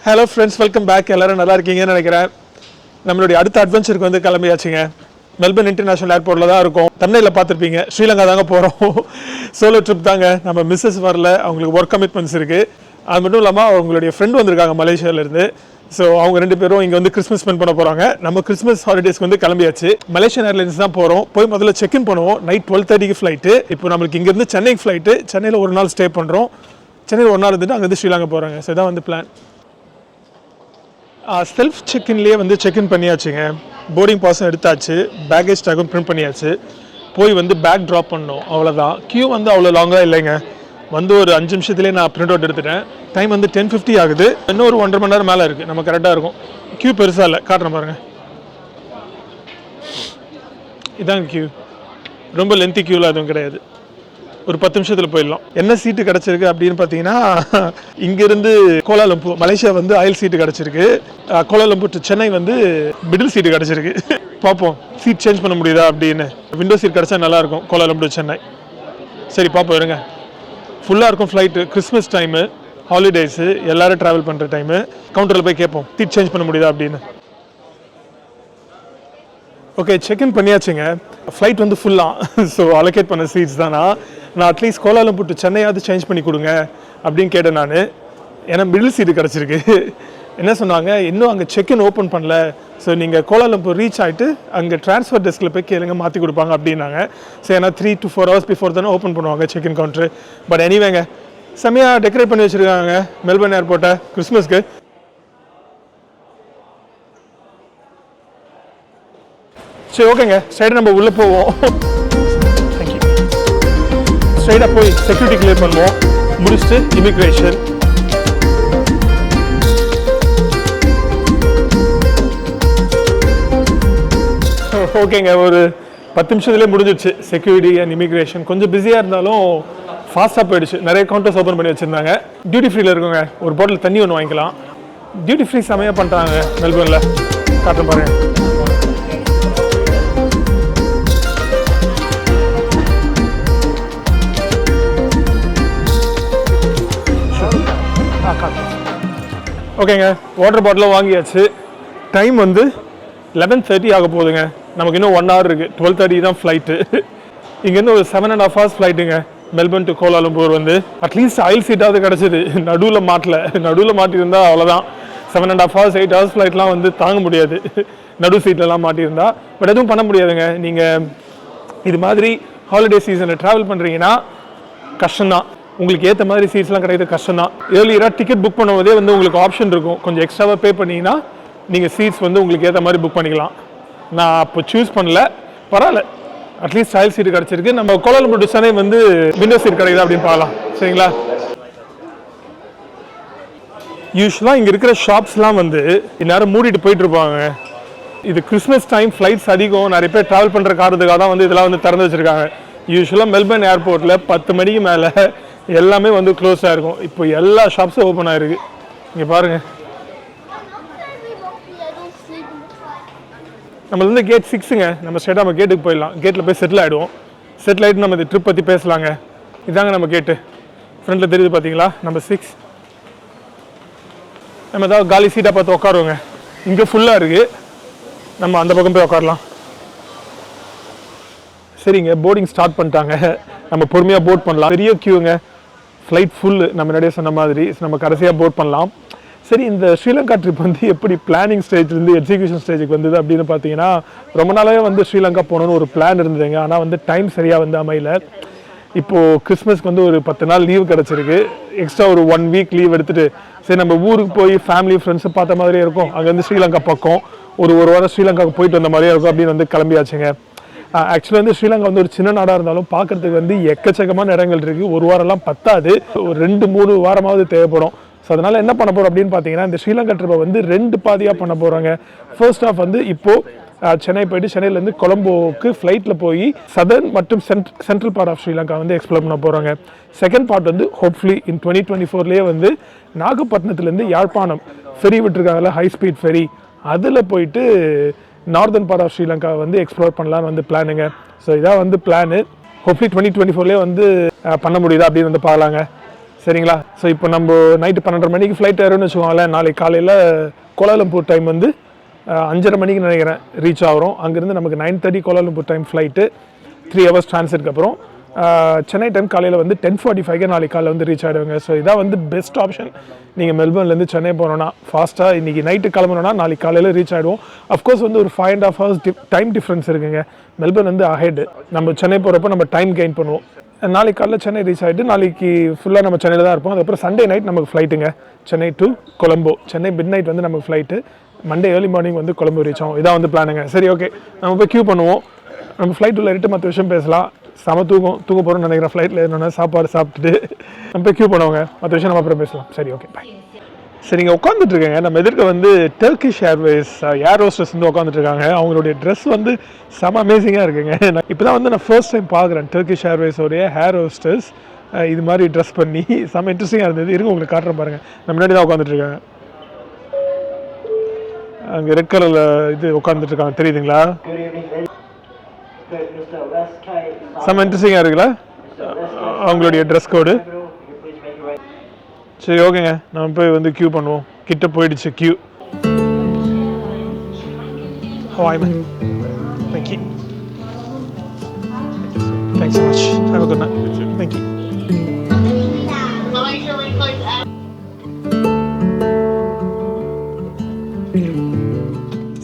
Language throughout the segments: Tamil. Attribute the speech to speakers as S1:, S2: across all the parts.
S1: Hello friends, welcome back. எல்லோரும் நல்லா இருக்கீங்கன்னு நினைக்கிறேன். நம்மளுடைய அடுத்த அட்வென்ச்சருக்கு வந்து கிளம்பியாச்சுங்க. மெல்பர்ன் இன்டர்நேஷனல் ஏர்போர்ட்டில் தான் இருக்கும். தமிழில் பார்த்துருப்பீங்க, ஸ்ரீலங்கா தாங்க போகிறோம். சோலோ ட்ரிப் தாங்க. நம்ம மிஸ்ஸஸ் வரல, அவங்களுக்கு ஒர்க் கமிட்மெண்ட்ஸ் இருக்குது. அது மட்டும் இல்லாமல் அவங்களுடைய ஃப்ரெண்ட் வந்திருக்காங்க மலேசியாவிலேருந்து. ஸோ அவங்க 2 பேரும் இங்கே வந்து கிறிஸ்மஸ் ஸ்பெண்ட் பண்ண போகிறாங்க. நம்ம கிறிஸ்மஸ் ஹாலிடேஸ்க்கு வந்து கிளம்பியாச்சு. மலேசியன் ஏர்லைன்ஸ் தான் போகிறோம். போய் முதல்ல செக்இன் பண்ணுவோம். நைட் 12:30க்கு ஃப்ளைட்டு. இப்போ நம்மளுக்கு இங்கேருந்து சென்னைக்கு ஃப்ளைட்டு. சென்னையில் ஒரு நாள் ஸ்டே பண்ணுறோம். சென்னையில் ஒரு நாள் இருந்துட்டு அங்கேருந்து ஸ்ரீலங்கா போகிறாங்க. ஸோ இதான் வந்து பிளான். செல்ஃப் செக்இன்லேயே வந்து செக்இன் பண்ணியாச்சுங்க. போர்டிங் பாஸும் எடுத்தாச்சு, பேக்கேஜ் டேக்கும் பிரிண்ட் பண்ணியாச்சு. போய் வந்து பேக் ட்ராப் பண்ணோம், அவ்வளோதான். கியூ வந்து அவ்வளோ லாங்காக இல்லைங்க. வந்து ஒரு 5 நிமிஷத்துலேயே நான் பிரிண்ட் அவுட் எடுத்துட்டேன். டைம் வந்து 10:50 ஆகுது. இன்னும் ஒரு 1.5 மணி நேரம் மேலே இருக்குது. நம்ம கரெக்டாக இருக்கும். கியூ பெருசாக இல்லை, காட்டுறேன் பாருங்கள். இதாங்க கியூ. ரொம்ப லென்த்தி கியூவில் அதுவும் கிடையாது. ஒரு 10 நிமிஷத்தில் போயிடலாம். என்ன சீட்டு கிடச்சிருக்கு அப்படின்னு பார்த்தீங்கன்னா, இங்கேருந்து கோலாலம்பூர் மலேசியா வந்து அயல் சீட்டு கிடச்சிருக்கு. கோலாலம்பூர் டு சென்னை வந்து மிடில் சீட்டு கிடச்சிருக்கு. பார்ப்போம் சீட் சேஞ்ச் பண்ண முடியுதா அப்படின்னு. விண்டோ சீட் கிடச்சா நல்லாயிருக்கும். கோலாலம்பூர் சென்னை. சரி பார்ப்போம், இருங்க. ஃபுல்லாக இருக்கும் ஃப்ளைட்டு. கிறிஸ்மஸ் டைமு, ஹாலிடேஸு, எல்லோரும் ட்ராவல் பண்ணுற டைமு. கவுண்டரில் போய் கேட்போம் சீட் சேஞ்ச் பண்ண முடியுதா அப்படின்னு. Okay, check in பண்ணியாச்சுங்க. ஃப்ளைட் வந்து ஃபுல்லாக. ஸோ அலோகேட் பண்ண சீட்ஸ் தானா. நான் அட்லீஸ்ட் கோலாலம்பூர் டு சென்னையாவது சேஞ்ச் பண்ணி கொடுங்க அப்படின்னு கேட்டேன் நான். ஏன்னா மிடில் சீட்டு கிடச்சிருக்கு. என்ன சொன்னாங்க, இன்னும் அங்கே செக்இன் ஓப்பன் பண்ணல. ஸோ நீங்கள் கோலாலம்பூர் ரீச் ஆகிட்டு அங்கே ட்ரான்ஸ்ஃபர் டெஸ்கில் போய் கேளுங்க, மாற்றி கொடுப்பாங்க அப்படின்னாங்க. ஸோ ஏன்னா 3 to 4 hours பிஃபோர் தானே ஓப்பன் பண்ணுவாங்க செக்இன் கவுண்டரு. பட் எனிவேங்க, செம்மையாக டெக்கரேட் பண்ணி வச்சுருக்காங்க மெல்பர்ன் ஏர்போர்ட்டை கிறிஸ்மஸ்க்கு. சரி ஓகேங்க, ஸ்ட்ரைட்டாக நம்ம உள்ளே போவோம். தேங்க்யூ. ஸ்ட்ரைட்டாக போய் செக்யூரிட்டி கிளியர் பண்ணுவோம். முடிச்சுட்டு இமிக்ரேஷன். ஓகேங்க, ஒரு 10 நிமிஷத்துலேயே முடிஞ்சிடுச்சு செக்யூரிட்டி அண்ட் இமிக்ரேஷன். கொஞ்சம் பிஸியாக இருந்தாலும் ஃபாஸ்ட்டாக போயிடுச்சு. நிறைய கவுண்டர்ஸ் ஓப்பன் பண்ணி வச்சுருந்தாங்க. டியூட்டி ஃப்ரீயில் இருக்குங்க. ஒரு பாட்டில் தண்ணி ஒன்று வாங்கிக்கலாம். டியூட்டி ஃப்ரீ செமையாக பண்ணிட்டாங்க மெல்பர்னில். காட்டுறேன் பாருங்க. ஓகேங்க, வாட்டர் பாட்டிலும் வாங்கியாச்சு. டைம் வந்து 11:30 ஆக போகுதுங்க. நமக்கு இன்னும் 1 hour இருக்குது. 12:30 தான் ஃப்ளைட்டு. இங்கேருந்து ஒரு 7.5 hours ஃப்ளைட்டுங்க மெல்பர்ன் டு கோலாலம்பூர். வந்து அட்லீஸ்ட் அயல் சீட்டாவது கிடச்சிது. நடுவில் மாட்டியிருந்தா அவ்வளோதான். 7.5 hours 8 hours ஃப்ளைட்லாம் வந்து தாங்க முடியாது நடு சீட்லலாம் மாட்டியிருந்தா. பட் எதுவும் பண்ண முடியாதுங்க. நீங்கள் இது மாதிரி ஹாலிடே சீசனில் ட்ராவல் பண்ணுறீங்கன்னா கஷ்டம்தான். உங்களுக்கு ஏற்ற மாதிரி சீட்ஸ்லாம் கிடைக்கிறது கஷ்டம் தான். ஏர்லியராக டிக்கெட் புக் பண்ணும்போதே வந்து உங்களுக்கு ஆப்ஷன் இருக்கும். கொஞ்சம் எக்ஸ்ட்ராவாக பே பண்ணிங்கன்னா நீங்கள் சீட்ஸ் வந்து உங்களுக்கு ஏற்ற மாதிரி புக் பண்ணிக்கலாம். நான் அப்போ சூஸ் பண்ணல, பரவாயில்ல. அட்லீஸ்ட் அயல் சீட்டு கிடச்சிருக்கு. நம்ம கோலாலம்பூர் டு சென்னை வந்து விண்டோ சீட் கிடைக்குதா அப்படின்னு பார்க்கலாம். சரிங்களா? யூஸ்வலாக இங்கே இருக்கிற ஷாப்ஸ்லாம் வந்து இந்நேரம் மூடிட்டு போயிட்டு இருப்பாங்க. இது கிறிஸ்மஸ் டைம், ஃப்ளைட்ஸ் அதிகம், நிறைய பேர் ட்ராவல் பண்ணுற காரணத்துக்காக தான் வந்து இதெல்லாம் வந்து திறந்து வச்சுருக்காங்க. யூஸ்வலாக மெல்பர்ன் ஏர்போர்ட்டில் 10 மணிக்கு மேலே எல்லாமே வந்து க்ளோஸாக இருக்கும். இப்போ எல்லா ஷாப்ஸும் ஓப்பன் ஆகிருக்கு. இங்கே பாருங்கள். நம்மளது வந்து கேட் 6ங்க. நம்ம ஸ்ட்ரெயிட்டாக நம்ம கேட்டுக்கு போயிடலாம். கேட்டில் போய் செட்டில் ஆகிடுவோம். செட்டில் ஆகிட்டு நம்ம இந்த ட்ரிப் பற்றி பேசலாங்க. இதாங்க நம்ம கேட்டு. ஃப்ரண்ட்டில் தெரியுது பார்த்தீங்களா, நம்ம 6. நம்ம ஏதாவது காலி சீட்டாக பார்த்து உட்காருவோங்க. இங்கே ஃபுல்லாக இருக்குது. நம்ம அந்த பக்கம் போய் உட்காரலாம். சரிங்க, போர்டிங் ஸ்டார்ட் பண்ணிட்டாங்க. நம்ம பொறுமையாக போர்ட் பண்ணலாம். பெரிய கியூங்க. Flight full. நம்ம முன்னாடியே சொன்ன மாதிரி நம்ம கடைசியாக போர்ட் பண்ணலாம். சரி, இந்த ஸ்ரீலங்கா ட்ரிப் வந்து எப்படி பிளானிங் ஸ்டேஜ்லேருந்து எக்ஸிக்யூஷன் ஸ்டேஜுக்கு வந்தது அப்படின்னு பார்த்தீங்கன்னா, ரொம்ப நாளாகவே வந்து ஸ்ரீலங்கா போகணுன்னு ஒரு பிளான் இருந்ததுங்க. ஆனால் வந்து டைம் சரியாக வந்து அமையல. இப்போது கிறிஸ்மஸ்க்கு வந்து ஒரு 10 நாள் லீவ் கிடச்சிருக்கு. எக்ஸ்ட்ரா ஒரு 1 week லீவ் எடுத்துகிட்டு சரி நம்ம ஊருக்கு போய் ஃபேமிலி ஃப்ரெண்ட்ஸை பார்த்த மாதிரியே இருக்கும். அங்கேருந்து ஸ்ரீலங்கா பக்கம் ஒரு வாரம் ஸ்ரீலங்காவுக்கு போயிட்டு வந்த மாதிரியே இருக்கும் அப்படின்னு வந்து கிளம்பியாச்சுங்க. ஆக்சுவலாக வந்து ஸ்ரீலங்கா வந்து ஒரு சின்ன நாடாக இருந்தாலும் பார்க்குறதுக்கு வந்து எக்கச்சக்கமான இடங்கள் இருக்குது. ஒரு வாரம்லாம் பத்தாது, ஒரு 2-3 வாரமாவது தேவைப்படும். ஸோ அதனால் என்ன பண்ண போகிறோம் அப்படின்னு பார்த்தீங்கன்னா, இந்த ஸ்ரீலங்கா ட்ரிப்பை வந்து 2 பாதியாக பண்ண போகிறாங்க. ஃபர்ஸ்ட் ஆஃப் வந்து இப்போது சென்னை போயிட்டு சென்னையிலேருந்து கொலம்போவுக்கு ஃப்ளைட்டில் போய் சதர்ன் மற்றும் சென்ட்ரல் பார்ட் ஆஃப் ஸ்ரீலங்கா வந்து எக்ஸ்ப்ளோர் பண்ண போகிறாங்க. செகண்ட் பார்ட் வந்து ஹோப்ஃபுல்லி இன் 2024லேயே வந்து நாகப்பட்டினத்துலேருந்து யாழ்ப்பாணம் ஃபெரி விட்டுருக்காங்கல்ல, ஹை ஸ்பீட் ஃபெரி, அதில் போயிட்டு நார்தன் பார்ட் ஆஃப் ஸ்ரீலங்கா வந்து எக்ஸ்ப்ளோர் பண்ணலான்னு வந்து பிளானுங்க. ஸோ இதான் வந்து பிளானு. ஹோப்ஃபுல்லி 2024லேயே வந்து பண்ண முடியுதா அப்படின்னு வந்து பார்க்கலாங்க. சரிங்களா? ஸோ இப்போ நம்ம நைட்டு 12:30 மணிக்கு ஃப்ளைட் ஏறோம்னு வச்சுக்கோங்களேன். நாளைக்கு காலையில் கோலாலம்பூர் டைம் வந்து 5:30 மணிக்கு நினைக்கிறேன் ரீச் ஆகிறோம். அங்கேருந்து நமக்கு 9:30 கோலாலம்பூர் டைம் ஃப்ளைட்டு, 3 ஹவர்ஸ் ட்ரான்சிட்க்கு அப்புறம் சென்னை டைம் காலையில் வந்து 10:45 நாளைக்கு காலையில் வந்து ரீச் ஆகிடுவாங்க. ஸோ இதான் வந்து பெஸ்ட் ஆப்ஷன். நீங்கள் மெல்பர்ன்லேருந்து சென்னை போனோன்னா ஃபாஸ்ட்டாக இன்றைக்கி நைட்டு கிளம்புனோன்னா நாளைக்கு காலையில் ரீச் ஆகிடுவோம். அஃப்கோர்ஸ் வந்து ஒரு 5.5 ஹவர்ஸ் டைம் டிஃப்ரென்ஸ் இருக்குங்க. மெல்பர்ன் வந்து அஹெட். நம்ம சென்னை போகிறப்போ நம்ம டைம் கெயின் பண்ணுவோம். நாளைக்கு காலையில் சென்னை ரீச் ஆகிட்டு நாளைக்கு ஃபுல்லாக நம்ம சென்னையில் தான் இருப்போம். அதுக்கப்புறம் சண்டே நைட் நமக்கு ஃப்ளைட்டுங்க, Chennai to Colombo. Chennai midnight வந்து நமக்கு ஃப்ளைட்டு, மண்டே ஏர்லி மார்னிங் வந்து கொலம்போ ரீச் ஆகும். இதான் வந்து பிளானுங்க. சரி, ஓகே, நம்ம போய் க்யூ பண்ணுவோம். நம்ம ஃப்ளைட் உள்ள மற்ற விஷயம் பேசலாம். செம தூங்க போகிறோம்னு நினைக்கிறேன். ஃப்ளைட்டில் ஏறினோன்னா சாப்பாடு சாப்பிட்டுட்டு நம்ம போய் க்யூ பண்ணுவாங்க. மற்ற விஷயம் நம்ம அப்புறம் பேசலாம். சரி, ஓகே, பாய். சரிங்க, உட்காந்துட்டு இருக்கேங்க. நம்ம எதிர்க்க வந்து டர்க்கிஷ் ஏர்வேஸ் ஏர் ஹோஸ்டர்ஸ் வந்து உட்காந்துட்டு இருக்காங்க. அவங்களுடைய ட்ரெஸ் வந்து செம அமேசிங்காக இருக்குங்க. இப்போ தான் வந்து நான் ஃபர்ஸ்ட் டைம் பார்க்குறேன் டர்க்கிஷ் ஏர்வேஸோடைய ஏர் ஹோஸ்டர்ஸ் இது மாதிரி ட்ரெஸ் பண்ணி. செம இன்ட்ரெஸ்டிங்காக இருந்தது. இருக்கு உங்களுக்கு காட்டுறேன் பாருங்கள். நம்ம முன்னாடி தான் உட்காந்துட்டு இருக்காங்க. அங்கே ரெட் கலரில் இது உட்காந்துட்டு இருக்காங்க, தெரியுதுங்களா? செம இன்ட்ரெஸ்டிங்காக இருக்குல்ல அவங்களுடைய ட்ரெஸ் கோடு. சரி, ஓகேங்க, நம்ம போய் வந்து க்யூ பண்ணுவோம். கிட்ட போயிடுச்சு Q. Thank you. Thanks so much. Have a good night. Thank you.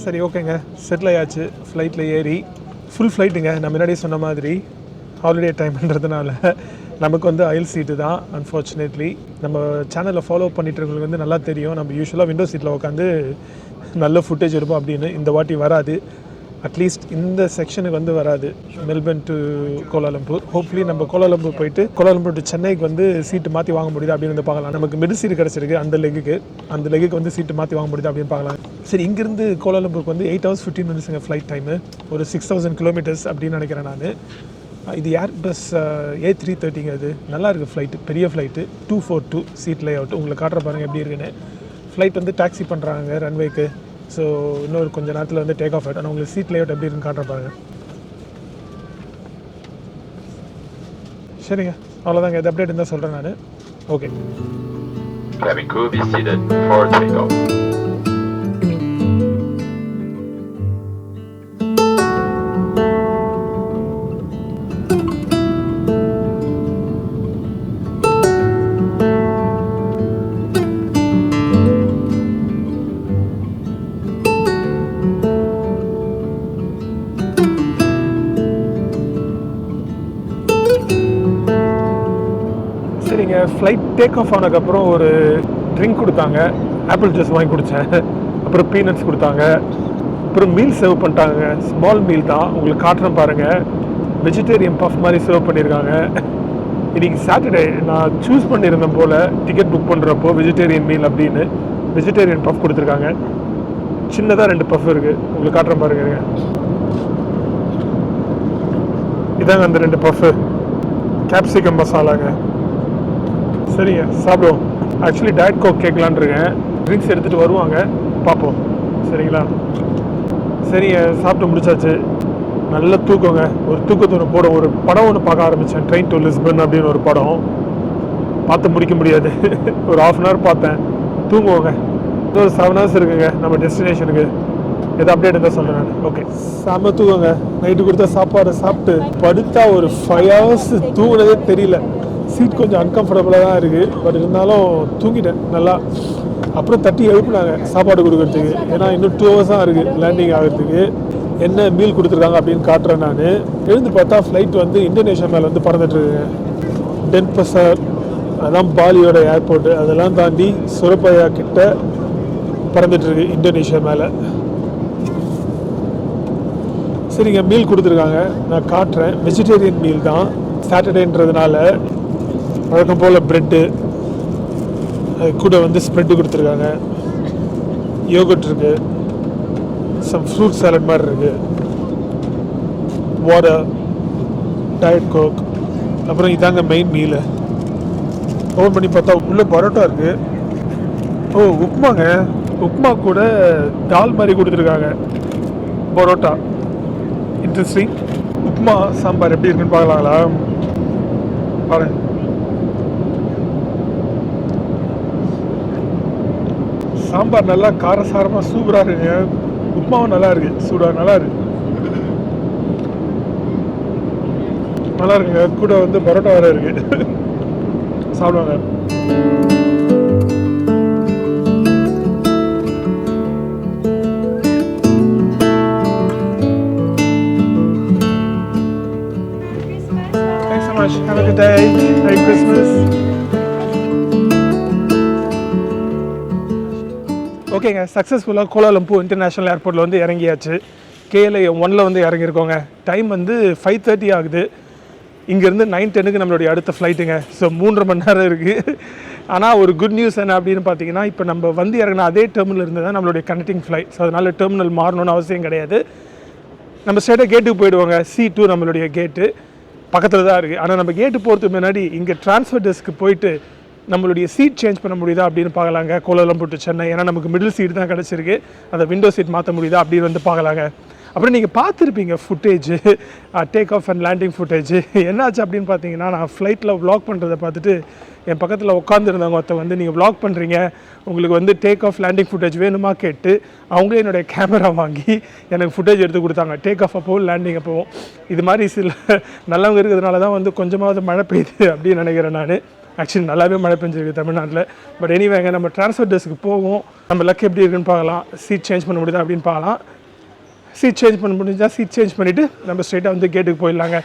S1: சரி, ஓகேங்க, செட்டில் ஆயாச்சு. ஃப்ளைட்டில் ஏறி ஃபுல் ஃப்ளைட்டுங்க. நான் முன்னாடியே சொன்ன மாதிரி ஹாலிடே டைம்ன்றதுனால நமக்கு வந்து அயல் சீட்டு தான். அன்ஃபார்ச்சுனேட்லி நம்ம சேனலில் ஃபாலோ பண்ணிட்டுருக்கவங்களுக்கு வந்து நல்லா தெரியும். நம்ம யூஸ்வலாக விண்டோ சீட்டில் உட்காந்து நல்ல ஃபுட்டேஜ் எடுப்போம் அப்படின்னு. இந்த வாட்டி வராது. அட்லீஸ்ட் இந்த செக்ஷனுக்கு வந்து வராது. Melbourne to Kuala Lumpur. ஹோப்ஃபுல்லி நம்ம கோலாலம்பூர் போயிட்டு கோலாலம்பூர் டு சென்னைக்கு வந்து சீட்டு மாற்றி வாங்க முடியுது அப்படின்னு வந்து பார்க்கலாம். நமக்கு மிடில் சீட்டு கிடச்சிருக்கு. அந்த லெக்குக்கு வந்து சீட்டு மாற்றி வாங்க முடியுது அப்படின்னு பார்க்கலாம். சரி, இங்கேருந்து கோலாலம்பூருக்கு வந்து 8 hours 15 minutes ஃப்ளைட் டைமு. ஒரு 6000 kilometers அப்படின்னு நினைக்கிறேன் நான். இது ஏர்பஸ் A330ங்க. அது நல்லா இருக்குது ஃப்ளைட்டு, பெரிய ஃப்ளைட்டு, 242 சீட் லே அவுட். உங்களுக்கு காட்டுற பாருங்கள் எப்படி இருக்குன்னு. ஃப்ளைட் வந்து டாக்ஸி பண்ணுறாங்க ரன்வேக்கு. ஸோ இன்னொரு கொஞ்சம் நேரத்தில் வந்து டேக் ஆஃப் ஆகிட்டு. ஆனால் உங்களுக்கு சீட் லே அவுட் எப்படி இருக்குன்னு காட்டுற பாருங்க. சரிங்க, அவ்வளோதாங்க. இது அப்டேட் இருந்தால் சொல்கிறேன் நான். Okay.
S2: Cabin crew be seated for takeoff.
S1: சரிங்க, ஃப்ளைட் டேக் ஆஃப் ஆனதுக்கப்புறம் ஒரு ட்ரிங்க் கொடுத்தாங்க. ஆப்பிள் ஜூஸ் வாங்கி குடித்தேன். அப்புறம் பீனட்ஸ் கொடுத்தாங்க. அப்புறம் மீல் சர்வ் பண்ணிட்டாங்க. ஸ்மால் மீல் தான், உங்களுக்கு காட்டுறேன் பாருங்கள். வெஜிடேரியன் பஃப் மாதிரி சர்வ் பண்ணியிருக்காங்க. இன்றைக்கி சாட்டர்டே நான் சூஸ் பண்ணியிருந்தேன் போல் டிக்கெட் புக் பண்ணுறப்போ வெஜிடேரியன் மீல் அப்படின்னு. வெஜிடேரியன் பஃப் கொடுத்துருக்காங்க. சின்னதாக 2 பஃப் இருக்குது, உங்களுக்கு காட்டுறேன் பாருங்க. இதாங்க அந்த 2 பஃப்பு. கேப்சிகம் மசாலாங்க. சரிங்க, சாப்பிடுவோம். ஆக்சுவலி டயட் கோக் கேட்கலான் இருக்கேன். ட்ரிங்க்ஸ் எடுத்துகிட்டு வருவாங்க, பார்ப்போம். சரிங்களா? சரிங்க, சாப்பிட்டு முடிச்சாச்சு. நல்ல தூக்கங்க. ஒரு தூக்கத்தோட ஒரு படம் ஒன்று பார்க்க ஆரம்பித்தேன். ட்ரெயின் டு லிஸ்பன் அப்படின்னு ஒரு படம். பார்த்து முடிக்க முடியாது. ஒரு 1/2 hour பார்த்தேன். தூங்குவோங்க. இன்னொரு 7 hours இருக்குங்க நம்ம டெஸ்டினேஷனுக்கு. எது அப்டேட் இருந்தால் சொல்கிறேன் நான். ஓகே, செம்ம தூங்குங்க. நைட்டு கொடுத்த சாப்பாடு சாப்பிட்டு படுத்தா ஒரு 5 hours தூங்குனதே தெரியல. சீட் கொஞ்சம் அன்கம்ஃபர்டபுளாக தான் இருக்குது. பட் இருந்தாலும் தூங்கிட்டேன் நல்லா. அப்புறம் தட்டி எழுப்புனாங்க சாப்பாடு கொடுக்குறதுக்கு. ஏன்னா இன்னும் 2 hours தான் இருக்குது லேண்டிங் ஆகிறதுக்கு. என்ன மீல் கொடுத்துருக்காங்க அப்படின்னு காட்டுறேன் நான். எழுந்து பார்த்தா ஃப்ளைட் வந்து இந்தோனேஷியா மேலே வந்து பறந்துட்டுருக்குங்க. டென்பசர், அதான் பாலியோட ஏர்போர்ட்டு. அதெல்லாம் தாண்டி சுரப்பையா கிட்ட பறந்துட்டுருக்கு இந்தோனேஷியா மேலே. சரிங்க, மீல் கொடுத்துருக்காங்க, நான் காட்டுறேன். வெஜிடேரியன் மீல் தான். சாட்டர்டேன்றதுனால வழக்கம் போல் ப்ரெட்டு, அது கூட வந்து ஸ்ப்ரெட்டு கொடுத்துருக்காங்க. யோகட் இருக்குது, சம் ஃப்ரூட் சாலட் மாதிரி இருக்குது, வாட்டர், டயட் கோக். அப்புறம் இதாங்க மெயின் மீலு. ஓப்பன் பண்ணி பார்த்தா உள்ளே பரோட்டா இருக்குது. ஓ, உப்புமாங்க. உப்புமா கூட தால் மாதிரி கொடுத்துருக்காங்க. பரோட்டா இன்ட்ரெஸ்டிங். உப்புமா சாம்பார் எப்படி இருக்குன்னு பார்க்கலாங்களா? பாருங்க. சாம்பார் நல்லா காரசாரமாக சூப்பராக இருக்குங்க. உப்புமாவும் நல்லா இருக்குது, சூடாக நல்லா இருக்கு, நல்லா இருக்குங்க. கூட வந்து பரோட்டா வேறு இருக்குது, சாப்பிடுவாங்க. Thanks so much. Have a good day. Merry Christmas. ஓகேங்க, சக்ஸஸ்ஃபுல்லாக கோலாலம்பூர் இன்டர்நேஷ்னல் ஏர்போர்ட்டில் வந்து இறங்கியாச்சு. KLM 1 வந்து இறங்கியிருக்கோங்க. டைம் வந்து 5:30 ஆகுது. இங்கேருந்து 9:10 நம்மளுடைய அடுத்த ஃப்ளைட்டுங்க. ஸோ 3.5 மணி நேரம் இருக்குது. ஆனால் ஒரு குட் நியூஸ் என்ன அப்படின்னு பார்த்தீங்கன்னா, இப்போ நம்ம வந்து இறங்கின அதே டெர்மினல் இருந்து தான் நம்மளுடைய கனெக்டிங் ஃப்ளைட். ஸோ அதனால் டெர்மினல் மாறணும்னு அவசியம் கிடையாது. நம்ம ஸ்ட்ரெயிட்டாக கேட்டுக்கு போயிடுவாங்க. C2 நம்மளுடைய கேட்டு பக்கத்தில் தான் இருக்குது. ஆனால் நம்ம கேட்டு போகிறதுக்கு முன்னாடி இங்கே ட்ரான்ஸ்ஃபர் டெஸ்க்கு போயிட்டு நம்மளுடைய சீட் சேஞ்ச் பண்ண முடியுதா அப்படின்னு பார்க்கலாங்க. கோலாலம்பூர் டு சென்னை, ஏன்னா நமக்கு மிடில் சீட் தான் கிடச்சிருக்கு. அந்த விண்டோ சீட் மாற்ற முடியுதா அப்படின்னு வந்து பார்க்கலாங்க. அப்புறம் நீங்கள் பார்த்துருப்பீங்க ஃபுட்டேஜு, டேக் ஆஃப் அண்ட் லேண்டிங் ஃபுட்டேஜு. என்னாச்சு அப்படின்னு பார்த்தீங்கன்னா, நான் ஃப்ளைட்டில் வ்ளாக் பண்ணுறதை பார்த்துட்டு என் பக்கத்தில் உட்காந்துருந்தவங்க ஒருத்த வந்து நீங்கள் வ்ளாக் பண்ணுறீங்க, உங்களுக்கு வந்து டேக் ஆஃப் லேண்டிங் ஃபுட்டேஜ் வேணுமா கேட்டு அவங்களே என்னுடைய கேமரா வாங்கி எனக்கு ஃபுட்டேஜ் எடுத்து கொடுத்தாங்க. டேக் ஆஃப் அப்போவும் லேண்டிங் அப்போவும். இது மாதிரி சில நல்லவங்க இருக்கிறதுனால தான் வந்து கொஞ்சமாவது மழை பெய்யுது அப்படின்னு நினைக்கிறேன் நான். ஆக்சுவலி நல்லாவே மழை பெஞ்சிருக்கு தமிழ்நாட்டில். பட் எனிவேங்க, நம்ம ட்ரான்ஸ்ஃபர் டெஸ்க்கு போவோம். நம்ம லக் எப்படி இருக்குன்னு பார்க்கலாம். சீட் சேஞ்ச் பண்ண முடியுதா அப்படின்னு பார்க்கலாம். சீட் சேஞ்ச் பண்ண முடிஞ்சால் சீட் சேஞ்ச் பண்ணிவிட்டு நம்ம ஸ்ட்ரெயிட்டாக வந்து கேட்டுக்கு போயிடலாங்க.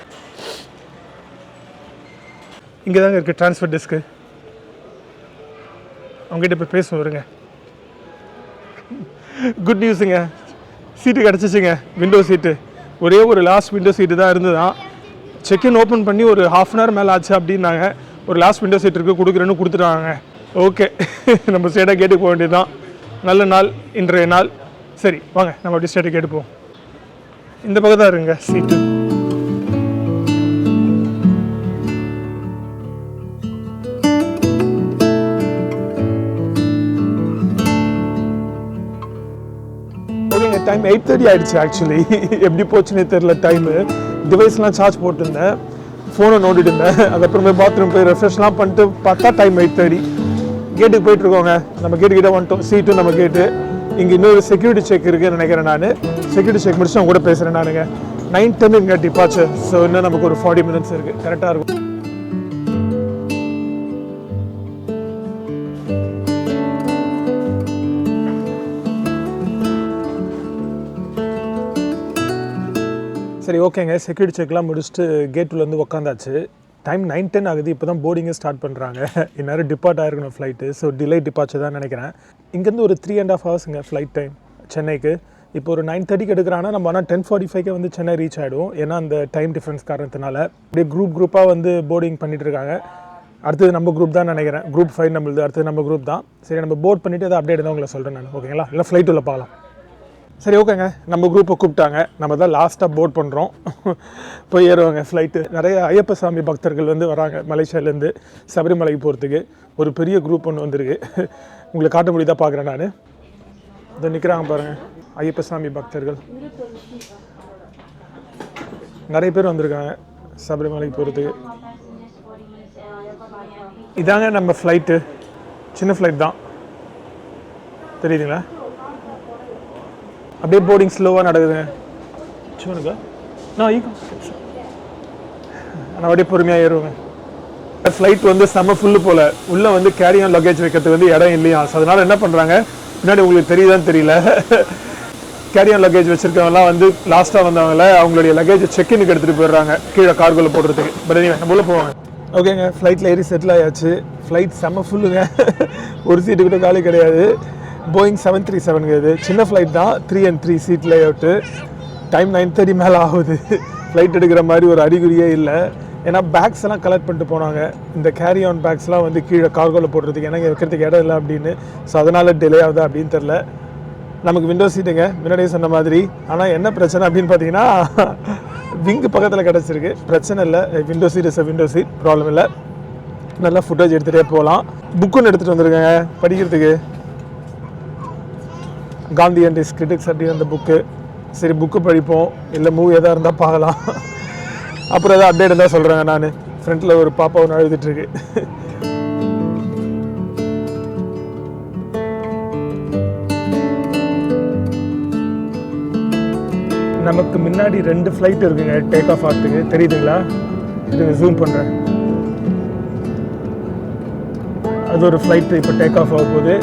S1: இங்கே தாங்க இருக்குது ட்ரான்ஸ்ஃபர் டெஸ்க்கு. அவங்ககிட்ட போய் பேச வருங்க. குட் நியூஸுங்க, சீட்டு கிடச்சிச்சுங்க, விண்டோ சீட்டு. ஒரே ஒரு லாஸ்ட் விண்டோ சீட்டு தான் இருந்துதான். செக்இன் ஓப்பன் பண்ணி ஒரு ½ அன் ஹவர் மேலே ஆச்சு அப்படின்னாங்க. ஒரு லாஸ்ட் விண்டோ சீட் இருக்குது, கொடுக்குறேன்னு கொடுத்துட்டாங்க. ஓகே, நம்ம ஸ்ட்ரெயிட்டாக கேட்டுக்கு போக வேண்டியது தான். நல்ல நாள் இன்றைய நாள். சரி வாங்க, நம்ம அப்படி ஸ்ட்ரெயிட்டாக கேட்டுப்போம். இந்த பக்கம் தான் இருங்க சீட்டு. ஓகேங்க, டைம் 8:30 ஆயிடுச்சு. ஆக்சுவலி எப்படி போச்சுன்னே தெரியல டைமு. டிவைஸ்லாம் சார்ஜ் போட்டிருந்தேன், ஃபோனை நோண்டிட்டு இருந்தேன். அதுக்கப்புறமே பாத்ரூம் போய் ரெஃப்ரெஷ்லாம் பண்ணிட்டு பார்த்தா டைம் 8:30. கேட்டுக்கு போயிட்டுருக்கோங்க. நம்ம கேட்டுக்கிட்ட வந்துட்டோம். சீட்டும் நம்ம கேட்டு. இங்கே இன்னொரு செக்யூரிட்டி செக் இருக்குன்னு நினைக்கிறேன் நான். செக்யூரிட்டி செக் முடிச்சு அவங்க கூட பேசுகிறேன் நானுங்க. 9:10 இங்கே டிபார்ச்சர். ஸோ இன்னும் நமக்கு ஒரு 40 மினிட்ஸ் இருக்குது, கரெக்டாக இருக்கும். சரி ஓகேங்க, செக்யூரிட்டி செக்லாம் முடிச்சுட்டு கேட்டுலேருந்து உட்காந்தாச்சு. டைம் 9:10 ஆகுது. இப்போ தான் போர்டிங்கே ஸ்டார்ட் பண்ணுறாங்க. இந்நேரம் டிபார்ட் ஆகிருக்கணும் ஃப்ளைட்டு. ஸோ டிலே டிபார்ச்சர் தான் நினைக்கிறேன். இங்கேருந்து ஒரு 3.5 ஹவர்ஸுங்க ஃப்ளைட் டைம் சென்னைக்கு. இப்போ ஒரு 9:30 எடுக்கிறாங்கன்னா நம்ம ஆனால் 10:45 வந்து சென்னை ரீச் ஆகிடும். ஏன்னா அந்த டைம் டிஃப்ரென்ஸ் காரணத்தினால அப்படியே குரூப்பாக வந்து போர்டிங் பண்ணிட்டு இருக்காங்க. அடுத்தது நம்ம குரூப் தான் நினைக்கிறேன். குரூப் 5 நம்மளுது. அடுத்தது நம்ம குரூப் தான். சரி, நம்ம போர்ட் பண்ணிவிட்டு அதை அப்டேட் தான் உங்களை சொல்கிறேன் நான். ஓகேங்களா? இல்லை ஃப்ளைட் உள்ள பார்க்கலாம். சரி ஓகேங்க, நம்ம குரூப்பை கூப்பிட்டாங்க. நம்ம தான் லாஸ்ட்டாக போர்ட் பண்ணுறோம். போய் ஏறுவாங்க ஃப்ளைட்டு. நிறைய ஐயப்ப சாமி பக்தர்கள் வந்து வராங்க மலேசியாவிலேருந்து சபரிமலைக்கு போகிறதுக்கு. ஒரு பெரிய குரூப் ஒன்று வந்திருக்கு. உங்களுக்கு காட்ட முடியுதா பார்க்குறேன் நான். இதை நிற்கிறாங்க பாருங்கள், ஐயப்ப சாமி பக்தர்கள் நிறைய பேர் வந்திருக்காங்க சபரிமலைக்கு போகிறதுக்கு. இதாங்க நம்ம ஃப்ளைட்டு. சின்ன ஃப்ளைட் தான், தெரியுதுங்களா? அப்படியே போர்டிங் ஸ்லோவாக நடக்குதுங்க. சும்மா நான் அப்படியே பொறுமையாக ஏறுவேங்க. ஃப்ளைட் வந்து செம்ம ஃபுல்லு போல். உள்ளே வந்து கேரி ஆன் லக்கேஜ் வைக்கிறதுக்கு வந்து இடம் இல்லையா. ஸோ அதனால் என்ன பண்ணுறாங்க, பின்னாடி உங்களுக்கு தெரியுதான்னு தெரியல, கேரி ஆன் லக்கேஜ் வச்சுருக்கவங்கலாம் வந்து லாஸ்ட்டாக வந்தவங்கள அவங்களுடைய லக்கேஜை செக்இனுக்கு எடுத்துகிட்டு போயிடுறாங்க கீழே கார்கோவில் போடுறதுக்கு. பட் நம்ம உள்ளே போவாங்க. ஓகேங்க, ஃப்ளைட்டில் ஏறி செட்டில் ஆயாச்சு. ஃப்ளைட் செம்ம ஃபுல்லுங்க. ஒரு சீட்டு கூட காலி கிடையாது. போயிங் 737 இது. சின்ன ஃப்ளைட் தான், 3 சீட் லே அவுட்டு. டைம் 9:30 மேலே ஆகுது. ஃப்ளைட் எடுக்கிற மாதிரி ஒரு அறிகுறியே இல்லை. ஏன்னா பேக்ஸ் எல்லாம் கலெக்ட் பண்ணிட்டு போனாங்க. இந்த கேரி ஆன் பேக்ஸ்லாம் வந்து கீழே கார்கோவில் போடுறதுக்கு எனக்கு வைக்கிறதுக்கு இடம் இல்லை அப்படின்னு. ஸோ அதனால் டிலே ஆகுதா அப்படின்னு தெரில. நமக்கு விண்டோ சீட்டுங்க, முன்னாடியே சொன்ன மாதிரி. ஆனால் என்ன பிரச்சனை அப்படின்னு பார்த்தீங்கன்னா, விங்கு பக்கத்தில் கிடச்சிருக்கு. பிரச்சனை இல்லை, window seat is window seat, problem இல்லை. நல்லா ஃபுட்டேஜ் எடுத்துகிட்டே போகலாம். புக் ஒன்று எடுத்துகிட்டு வந்துருக்கேங்க படிக்கிறதுக்கு. காந்தி அண்ட் இஸ் கிரிட்டிக்ஸ் அப்படின்னு அந்த புக்கு. சரி, புக்கு படிப்போம், இல்லை மூவி எதாக இருந்தால் பார்க்கலாம். அப்புறம் எதாவது அப்டேட் இருந்தால் சொல்கிறேங்க நான். ஃப்ரண்ட்டில் ஒரு பாப்பா ஒன்று அழுதுட்டுருக்கு. நமக்கு முன்னாடி 2 ஃப்ளைட் இருக்குங்க டேக் ஆஃப் ஆகிறதுக்கு, தெரியுதுங்களா? இது ஜூம் பண்ணுறேன். அது ஒரு ஃப்ளைட்டு இப்போ டேக் ஆஃப் ஆக போகுது.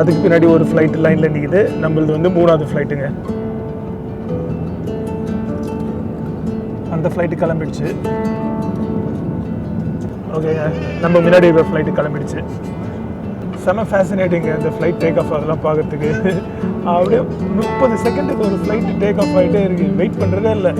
S1: அதுக்கு பின்னாடி ஒரு ஃப்ளைட் லைனில் நிற்குது. நம்மளது வந்து 3வது ஃப்ளைட்டுங்க. அந்த ஃப்ளைட்டு கிளம்பிடுச்சு. ஓகேங்க, நம்ம முன்னாடி இருக்கிற ஃப்ளைட்டு கிளம்பிடுச்சு. செம ஃபேசினேட்டிங்க இந்த ஃப்ளைட் டேக் ஆஃப் அதெல்லாம் பார்க்கறதுக்கு. அப்படியே 30 செகண்டுக்கு ஒரு ஃப்ளைட்டு டேக் ஆஃப் ஆகிட்டே இருக்குது. வெயிட் பண்ணுறதே இல்லை.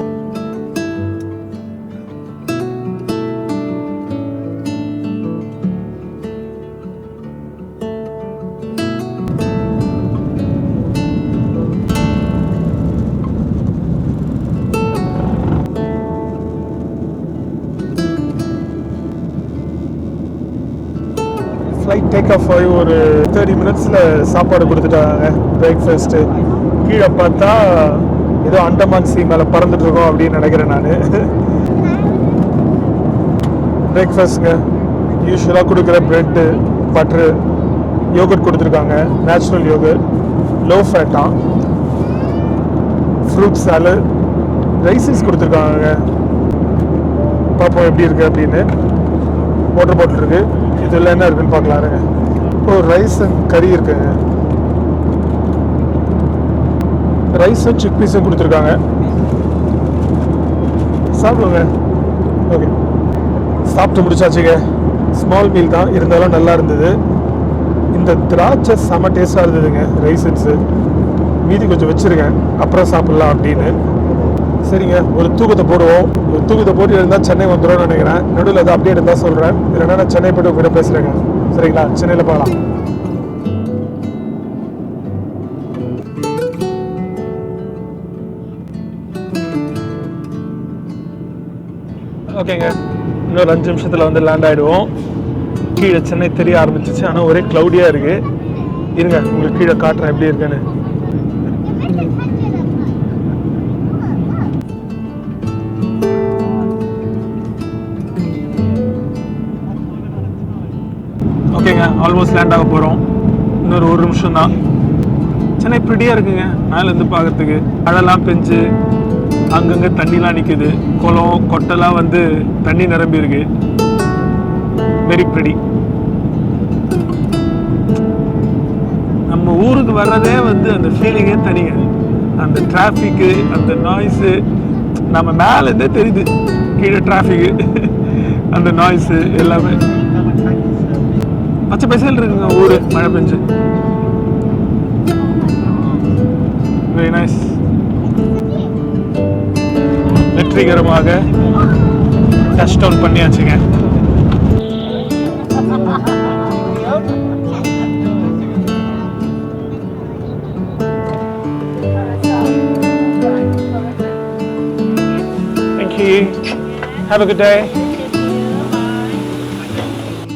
S1: ஃப்ளைட் டேக் ஆஃப் ஆகி ஒரு 30 மினிட்ஸில் சாப்பாடு கொடுத்துட்டாங்க, பிரேக்ஃபாஸ்ட்டு. கீழே பார்த்தா ஏதோ அண்டமான் சீ மேலே பறந்துட்டுருக்கோம் அப்படின்னு நினைக்கிறேன் நான். பிரேக்ஃபாஸ்ட்டுங்க யூஸ்வலாக கொடுக்குற ப்ரெட்டு, பட்ரு, யோகர்ட் கொடுத்துருக்காங்க. நேச்சுரல் யோகர்ட், லோ ஃபேட்டாக, ஃப்ரூட் சாலட், ரைஸஸ் கொடுத்துருக்காங்க. பார்ப்போம் எப்படி இருக்குது அப்படின்னு. வாட்டர் பாட்டில் இருக்குது. இதெல்லாம் என்ன இருக்குன்னு பார்க்கலாருங்க. இப்போ ரைஸ் அண்ட் கறி இருக்குங்க. ரைஸும் சிக் பீஸும் கொடுத்துருக்காங்க. சாப்பிடுங்க. ஓகே, சாப்பிட்டு முடிச்சாச்சுங்க. ஸ்மால் மீல் தான், இருந்தாலும் நல்லா இருந்தது. இந்த திராட்சை செம டேஸ்டாக இருந்ததுங்க. ரைஸன்ஸு மீதி கொஞ்சம் வச்சுருக்கேன், அப்புறம் சாப்பிட்லாம் அப்படின்னு. சரிங்க, ஒரு தூக்கத்தை போடுவோம். ஒரு தூக்கத்தை போட்டு இருந்தால் சென்னை வந்துடும் நினைக்கிறேன். நடுவில் அது அப்டேட் இருந்தால் சொல்கிறேன். இல்லைன்னா நான் சென்னை போய்ட்டு உங்கள்கிட்ட பேசுகிறேங்க. சரிங்களா? சென்னையில் பார்க்கலாம். ஓகேங்க, இன்னொரு 5 நிமிஷத்தில் வந்து லேண்ட் ஆகிடுவோம். கீழே சென்னை தெரிய ஆரம்பிச்சிச்சு, ஆனால் ஒரே க்ளவுடியாக இருக்குது. இருங்க, உங்களுக்கு கீழே காட்டுறேன் எப்படி இருக்குன்னு. ஓகேங்க, ஆல்மோஸ்ட் லேண்ட் ஆக போகிறோம். இன்னொரு 1 நிமிஷம் தான். சென்னை ப்ரிட்டியாக இருக்குங்க மேலேருந்து பார்க்குறதுக்கு. மழைலாம் பெஞ்சு அங்கங்கே தண்ணிலாம் நிற்குது. குளம் கொட்டெல்லாம் வந்து தண்ணி நிரம்பி இருக்கு. Very pretty. நம்ம ஊருக்கு வர்றதே வந்து அந்த ஃபீலிங்கே தனிங்க. அந்த டிராஃபிக்கு, அந்த நாய்ஸு, நம்ம மேலேருந்தே தெரியுது கீழே டிராஃபிக்கு, அந்த நாய்ஸு எல்லாமே. பச்சை பசல் இருக்குங்க ஊர், மழை பெஞ்சு. Very nice. வெற்றிகரமாக டச் டவுன் பண்ணியாச்சுங்க. Thank you. Have a good day.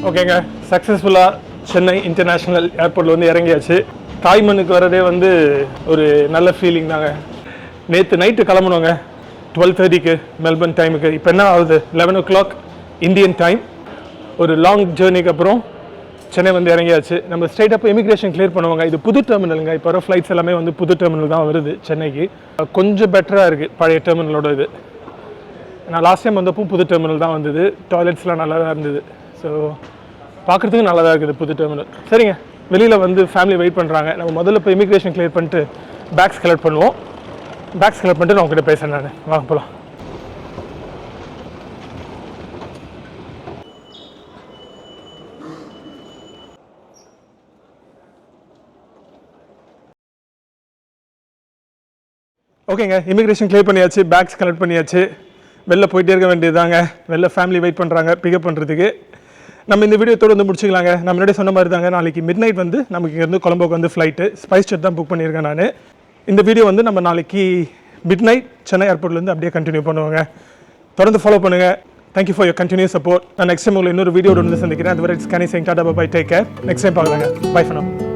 S1: ஓகேங்க, சக்ஸஸ்ஃபுல்லாக சென்னை இன்டர்நேஷ்னல் ஏர்போர்ட்டில் வந்து இறங்கியாச்சு. தாய்மண்ணுக்கு வரதே வந்து ஒரு நல்ல ஃபீலிங் தாங்க. நேற்று நைட்டு கிளம்பணுங்க 12:30க்கு மெல்பர்ன் டைமுக்கு. இப்போ என்ன ஆகுது? 11 o'clock இந்தியன் டைம். ஒரு லாங் ஜேர்னிக்கு அப்புறம் சென்னை வந்து இறங்கியாச்சு. நம்ம ஸ்ட்ரைட் அப்போ இமிக்ரேஷன் கிளியர் பண்ணுவாங்க. இது புது டெர்மினலுங்க. இப்போ வர ஃப்ளைட்ஸ் எல்லாமே வந்து புது டெர்மினல் தான் வருது சென்னைக்கு. கொஞ்சம் பெட்டராக இருக்குது பழைய டெர்மினலோட இது. நான் லாஸ்ட் டைம் வந்தப்போ புது டெர்மினல் தான் வந்தது. டாய்லெட்ஸ்லாம் நல்லா தான் இருந்தது. ஸோ பார்க்குறதுக்கு நல்லா தான் இருக்குது புது டெர்மினல். சரிங்க, வெளியில் வந்து ஃபேமிலி வெயிட் பண்ணுறாங்க. நம்ம முதல்ல இப்போ இமிக்ரேஷன் கிளியர் பண்ணிட்டு பேக்ஸ் கலெக்ட் பண்ணுவோம். பேக்ஸ் கலெக்ட் பண்ணிட்டு நான் உங்ககிட்ட பேசுகிறேன். நான் வாங்க போகலாம். ஓகேங்க, இமிக்ரேஷன் கிளியர் பண்ணியாச்சு, பேக்ஸ் கலெக்ட் பண்ணியாச்சு. வெளில போயிட்டே இருக்க வேண்டியதாங்க. வெளில ஃபேமிலி வெயிட் பண்ணுறாங்க பிக்கப் பண்ணுறதுக்கு. நம்ம இந்த வீடியோ தொடர்ந்து முடிச்சுக்கலாங்க. நம்ம முன்னாடி சொன்ன மாதிரி தாங்க, நாளைக்கு மிட் நைட் வந்து நமக்கு இங்கேருந்து கொலம்போக்கு வந்து ஃப்ளைட்டு ஸ்பைஸ் ஜெட் தான் புக் பண்ணியிருக்கேன் நான். இந்த வீடியோ வந்து நம்ம நாளைக்கு மிட் நைட் சென்னை ஏர்போர்ட்லேருந்து அப்படியே கண்டினியூ பண்ணுவாங்க. தொடர்ந்து ஃபாலோ பண்ணுங்கள். Thank you for your continuous support. நான் நெக்ஸ்ட் டைம் உங்களை இன்னொரு வீடியோட வந்து சந்திக்கிறேன். அதுவரை it's Kani saying tata bye, take care. Next time பார்க்கலாங்க. Bye for now.